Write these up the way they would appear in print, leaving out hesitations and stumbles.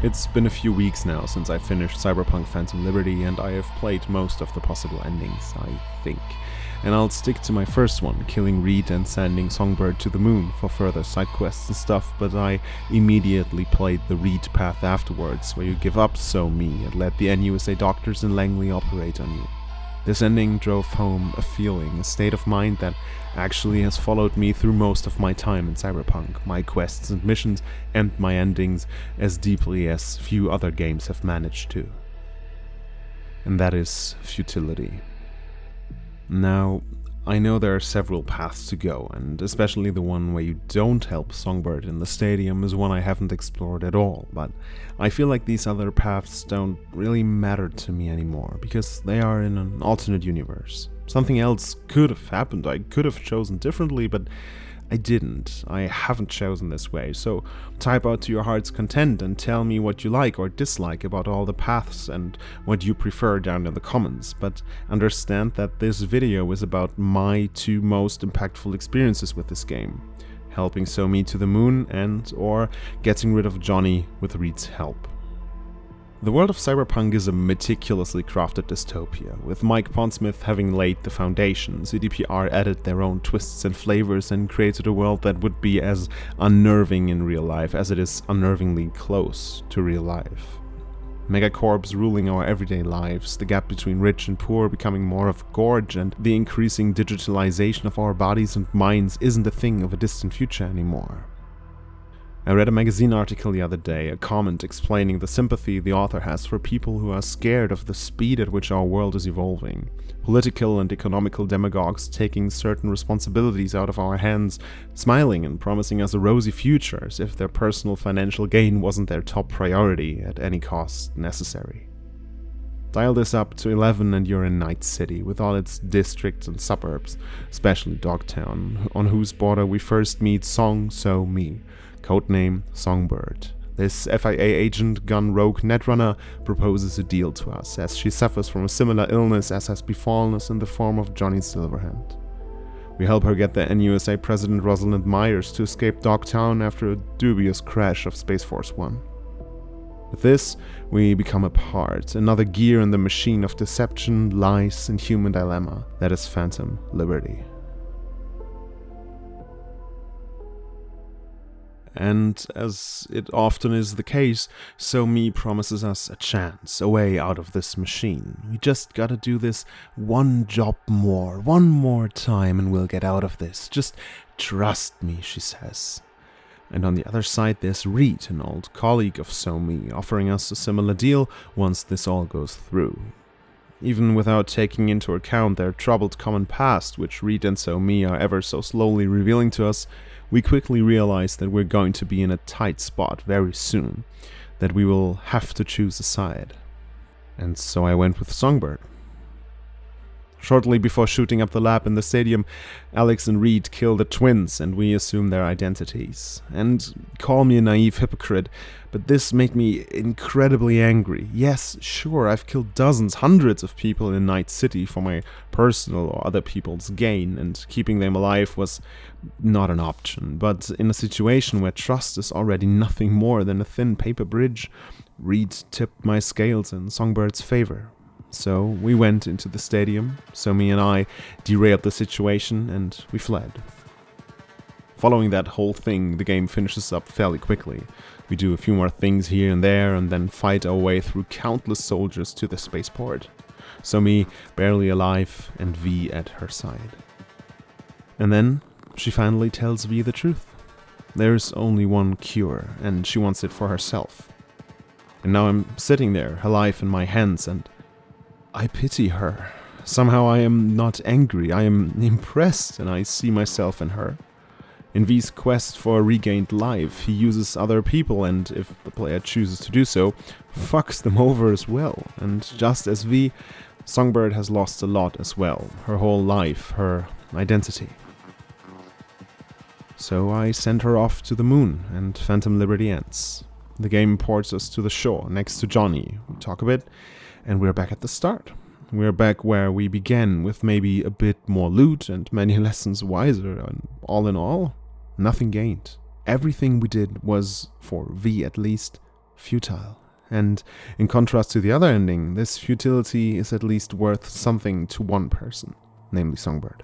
It's been a few weeks now since I finished Cyberpunk Phantom Liberty, and I have played most of the possible endings, I think. And I'll stick to my first one, killing Reed and sending Songbird to the moon for further side quests and stuff, but I immediately played the Reed path afterwards, where you give up So Me and let the NUSA doctors in Langley operate on you. This ending drove home a feeling, a state of mind that actually has followed me through most of my time in Cyberpunk, my quests and missions, and my endings as deeply as few other games have managed to. And that is Futility. Now, I know there are several paths to go, and especially the one where you don't help Songbird in the stadium is one I haven't explored at all, but I feel like these other paths don't really matter to me anymore, because they are in an alternate universe. Something else could have happened, I could have chosen differently, but I didn't. I haven't chosen this way, so type out to your heart's content and tell me what you like or dislike about all the paths and what you prefer down in the comments, but understand that this video is about my two most impactful experiences with this game. Helping So Me to the moon and or getting rid of Johnny with Reed's help. The world of Cyberpunk is a meticulously crafted dystopia, with Mike Pondsmith having laid the foundation. CDPR added their own twists and flavors and created a world that would be as unnerving in real life as it is unnervingly close to real life. Megacorps ruling our everyday lives, the gap between rich and poor becoming more of a gorge, and the increasing digitalization of our bodies and minds isn't a thing of a distant future anymore. I read a magazine article the other day, a comment explaining the sympathy the author has for people who are scared of the speed at which our world is evolving. Political and economical demagogues taking certain responsibilities out of our hands, smiling and promising us a rosy future as if their personal financial gain wasn't their top priority at any cost necessary. Dial this up to 11 and you're in Night City, with all its districts and suburbs, especially Dogtown, on whose border we first meet So Me, codename Songbird. This FIA agent gun rogue netrunner proposes a deal to us, as she suffers from a similar illness as has befallen us in the form of Johnny Silverhand. We help her get the NUSA President Rosalind Myers to escape Dogtown after a dubious crash of Space Force One. With this, we become a part, another gear in the machine of deception, lies, and human dilemma that is Phantom Liberty. And as it often is the case, So Me promises us a chance, a way out of this machine. We just gotta do this one job more, one more time, and we'll get out of this. Just trust me, she says. And on the other side there's Reed, an old colleague of So Me, offering us a similar deal once this all goes through. Even without taking into account their troubled common past, which Reed and So Me are ever so slowly revealing to us, we quickly realize that we're going to be in a tight spot very soon, that we will have to choose a side. And so I went with Songbird. Shortly before shooting up the lab in the stadium, Alex and Reed kill the twins and we assume their identities. And call me a naive hypocrite, but this made me incredibly angry. Yes, sure, I've killed dozens, hundreds of people in Night City for my personal or other people's gain, and keeping them alive was not an option. But in a situation where trust is already nothing more than a thin paper bridge, Reed tipped my scales in Songbird's favor. So we went into the stadium, So Me and I derailed the situation, and we fled. Following that whole thing, the game finishes up fairly quickly. We do a few more things here and there, and then fight our way through countless soldiers to the spaceport. So Me barely alive, and V at her side. And then she finally tells V the truth. There's only one cure, and she wants it for herself. And now I'm sitting there, her life in my hands, and I pity her. Somehow I am not angry, I am impressed, and I see myself in her. In V's quest for a regained life, he uses other people and, if the player chooses to do so, fucks them over as well. And just as V, Songbird has lost a lot as well. Her whole life, her identity. So I send her off to the moon, and Phantom Liberty ends. The game ports us to the shore, next to Johnny. We talk a bit, and we're back at the start. We're back where we began, with maybe a bit more loot and many lessons wiser, and all in all, nothing gained. Everything we did was, for V at least, futile. And in contrast to the other ending, this futility is at least worth something to one person, namely Songbird.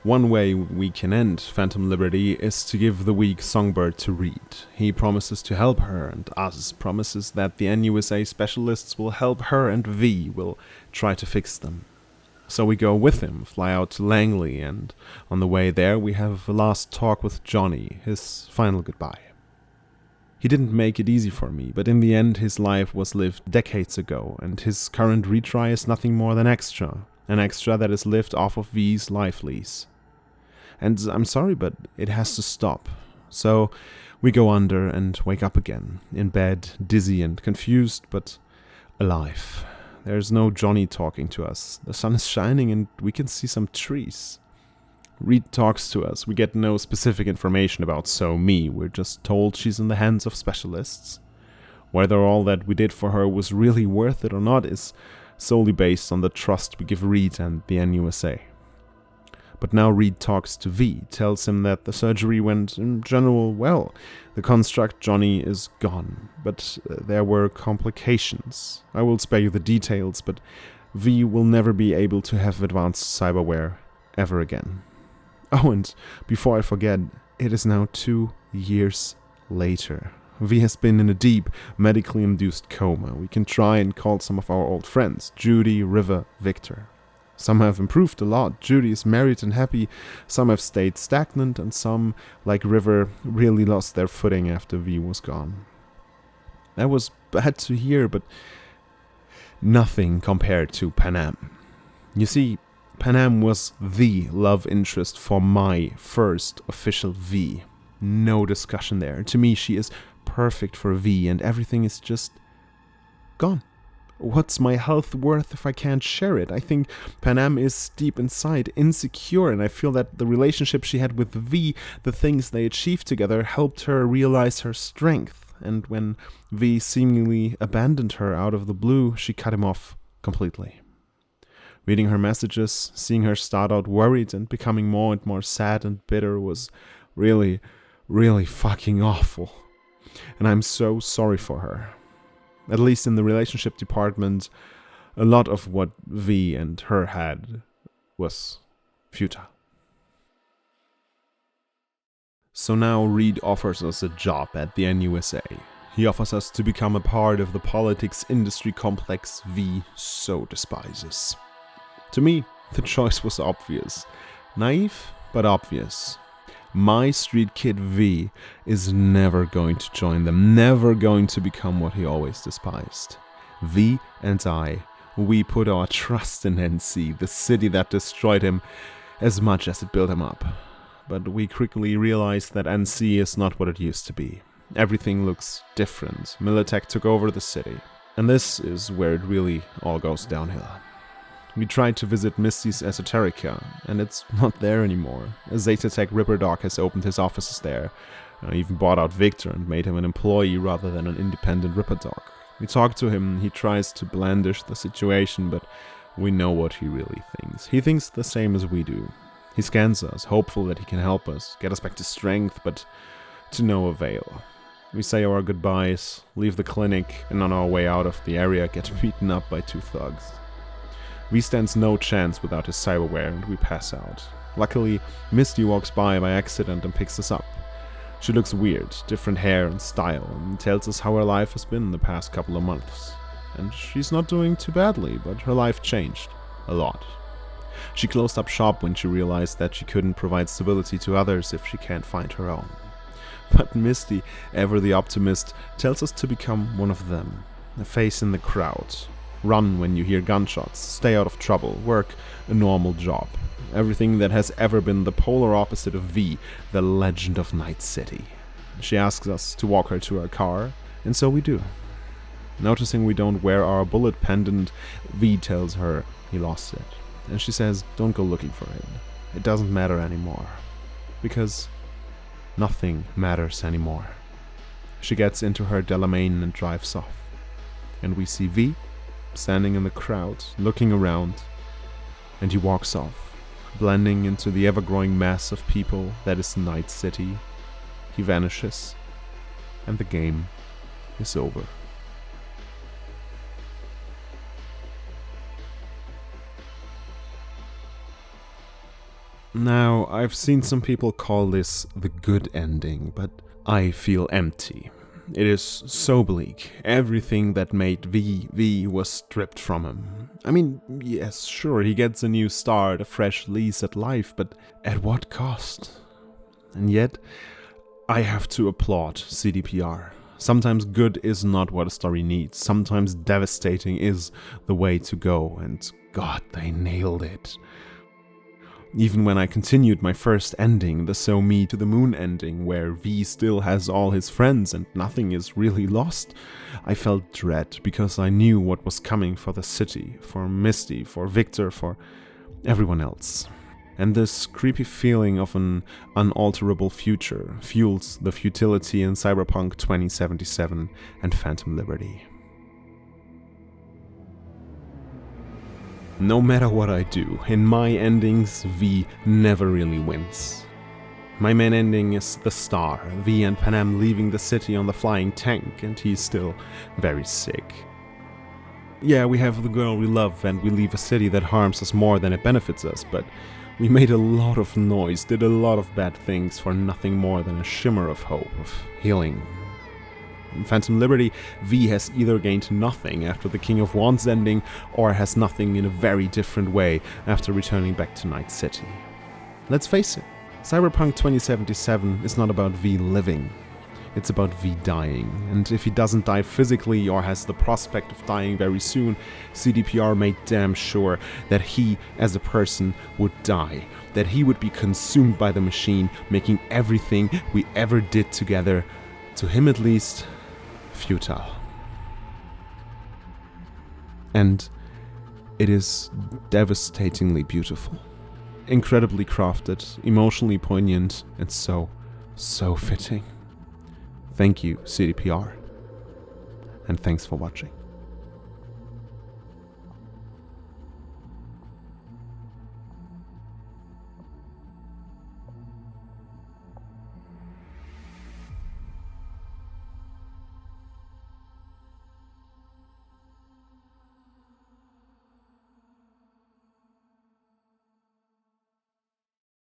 One way we can end Phantom Liberty is to give the weak Songbird to Reed. He promises to help her and us, promises that the NUSA specialists will help her and V will try to fix them. So we go with him, fly out to Langley, and on the way there we have a last talk with Johnny, his final goodbye. He didn't make it easy for me, but in the end his life was lived decades ago, and his current retry is nothing more than extra. An extra that is lived off of V's life lease. And I'm sorry, but it has to stop. So we go under and wake up again, in bed, dizzy and confused, but alive. There's no Johnny talking to us. The sun is shining and we can see some trees. Reed talks to us. We get no specific information about So-Mi. We're just told she's in the hands of specialists. Whether all that we did for her was really worth it or not is solely based on the trust we give Reed and the NUSA. But now Reed talks to V, tells him that the surgery went in general well. The construct Johnny is gone, but there were complications. I will spare you the details, but V will never be able to have advanced cyberware ever again. Oh, and before I forget, it is now 2 years later. V has been in a deep, medically induced coma. We can try and call some of our old friends, Judy, River, Victor. Some have improved a lot. Judy is married and happy. Some have stayed stagnant, and some, like River, really lost their footing after V was gone. That was bad to hear, but nothing compared to Panam. You see, Panam was the love interest for my first official V. No discussion there. To me, she is perfect for V, and everything is just gone. What's my health worth if I can't share it? I think Panam is deep inside insecure, and I feel that the relationship she had with V, the things they achieved together, helped her realize her strength. And when V seemingly abandoned her out of the blue, she cut him off completely. Reading her messages, seeing her start out worried and becoming more and more sad and bitter was really, really fucking awful. And I'm so sorry for her. At least in the relationship department, a lot of what V and her had was futile. So now Reed offers us a job at the NUSA. He offers us to become a part of the politics industry complex V so despises. To me, the choice was obvious. Naive, but obvious. My street kid V is never going to join them, never going to become what he always despised. V and I, we put our trust in NC, the city that destroyed him, as much as it built him up. But we quickly realized that NC is not what it used to be. Everything looks different. Militech took over the city. And this is where it really all goes downhill. We tried to visit Misty's Esoterica, and it's not there anymore. A Zetatech Ripper Dog has opened his offices there. I even bought out Victor and made him an employee rather than an independent Ripper Dog. We talked to him, he tries to blandish the situation, but we know what he really thinks. He thinks the same as we do. He scans us, hopeful that he can help us, get us back to strength, but to no avail. We say our goodbyes, leave the clinic, and on our way out of the area get beaten up by 2 thugs. V stands no chance without his cyberware, and we pass out. Luckily, Misty walks by accident and picks us up. She looks weird, different hair and style, and tells us how her life has been the past couple of months. And she's not doing too badly, but her life changed. A lot. She closed up shop when she realized that she couldn't provide stability to others if she can't find her own. But Misty, ever the optimist, tells us to become one of them, a face in the crowd. Run when you hear gunshots, stay out of trouble, work a normal job. Everything that has ever been the polar opposite of V, the legend of Night City. She asks us to walk her to our car, and so we do. Noticing we don't wear our bullet pendant, V tells her he lost it. And she says, don't go looking for it. It doesn't matter anymore. Because nothing matters anymore. She gets into her Delamain and drives off. And we see V standing in the crowd, looking around, and he walks off, blending into the ever-growing mass of people that is Night City. He vanishes, and the game is over. Now, I've seen some people call this the good ending, but I feel empty. It is so bleak. Everything that made V was stripped from him. I mean, yes, sure, he gets a new start, a fresh lease at life, but at what cost? And yet, I have to applaud CDPR. Sometimes good is not what a story needs. Sometimes devastating is the way to go, and God, they nailed it. Even when I continued my first ending, the So Me to the Moon ending, where V still has all his friends and nothing is really lost, I felt dread because I knew what was coming for the city, for Misty, for Victor, for everyone else. And this creepy feeling of an unalterable future fuels the futility in Cyberpunk 2077 and Phantom Liberty. No matter what I do, in my endings, V never really wins. My main ending is the Star, V and Panam leaving the city on the flying tank, and he's still very sick. Yeah, we have the girl we love and we leave a city that harms us more than it benefits us, but we made a lot of noise, did a lot of bad things for nothing more than a shimmer of hope, of healing. In Phantom Liberty, V has either gained nothing after the King of Wands ending, or has nothing in a very different way after returning back to Night City. Let's face it, Cyberpunk 2077 is not about V living, it's about V dying, and if he doesn't die physically or has the prospect of dying very soon, CDPR made damn sure that he, as a person, would die, that he would be consumed by the machine, making everything we ever did together, to him at least, futile. And it is devastatingly beautiful. Incredibly crafted, emotionally poignant, and so fitting. Thank you, CDPR. And thanks for watching.